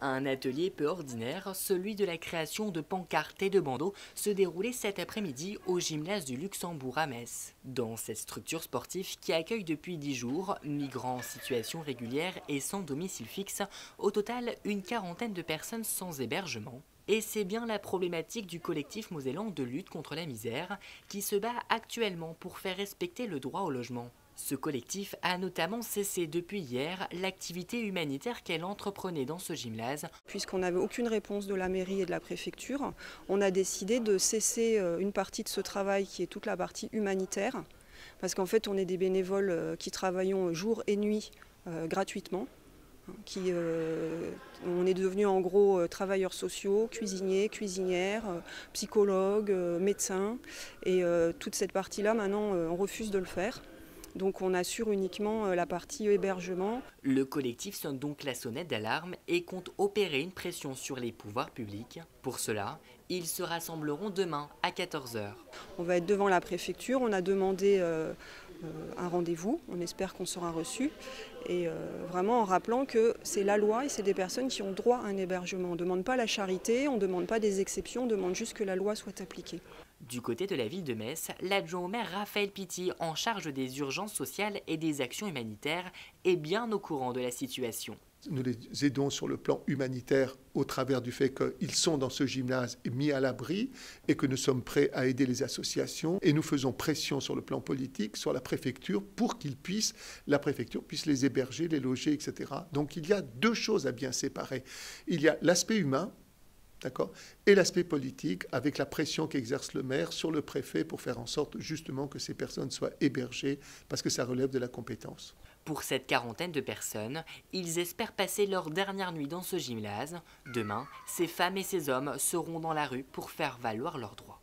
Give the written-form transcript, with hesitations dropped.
Un atelier peu ordinaire, celui de la création de pancartes et de bandeaux, se déroulait cet après-midi au gymnase du Luxembourg à Metz. Dans cette structure sportive qui accueille depuis 10 jours, migrants en situation régulière et sans domicile fixe, au total une quarantaine de personnes sans hébergement. Et c'est bien la problématique du collectif mosellan de lutte contre la misère qui se bat actuellement pour faire respecter le droit au logement. Ce collectif a notamment cessé depuis hier l'activité humanitaire qu'elle entreprenait dans ce gymnase. Puisqu'on n'avait aucune réponse de la mairie et de la préfecture, on a décidé de cesser une partie de ce travail qui est toute la partie humanitaire, parce qu'en fait on est des bénévoles qui travaillons jour et nuit gratuitement. On est devenus en gros travailleurs sociaux, cuisiniers, cuisinières, psychologues, médecins, et toute cette partie-là maintenant on refuse de le faire. Donc on assure uniquement la partie hébergement. Le collectif sonne donc la sonnette d'alarme et compte opérer une pression sur les pouvoirs publics. Pour cela, ils se rassembleront demain à 14 h. On va être devant la préfecture, on a demandé un rendez-vous, on espère qu'on sera reçu. Et vraiment en rappelant que c'est la loi et c'est des personnes qui ont droit à un hébergement. On ne demande pas la charité, on ne demande pas des exceptions, on demande juste que la loi soit appliquée. Du côté de la ville de Metz, l'adjoint au maire Raphaël Pitti, en charge des urgences sociales et des actions humanitaires, est bien au courant de la situation. Nous les aidons sur le plan humanitaire au travers du fait qu'ils sont dans ce gymnase mis à l'abri et que nous sommes prêts à aider les associations. Et nous faisons pression sur le plan politique, sur la préfecture, pour la préfecture puisse les héberger, les loger, etc. Donc il y a deux choses à bien séparer. Il y a l'aspect humain, d'accord, et l'aspect politique avec la pression qu'exerce le maire sur le préfet pour faire en sorte justement que ces personnes soient hébergées parce que ça relève de la compétence. Pour cette quarantaine de personnes, ils espèrent passer leur dernière nuit dans ce gymnase. Demain, ces femmes et ces hommes seront dans la rue pour faire valoir leurs droits.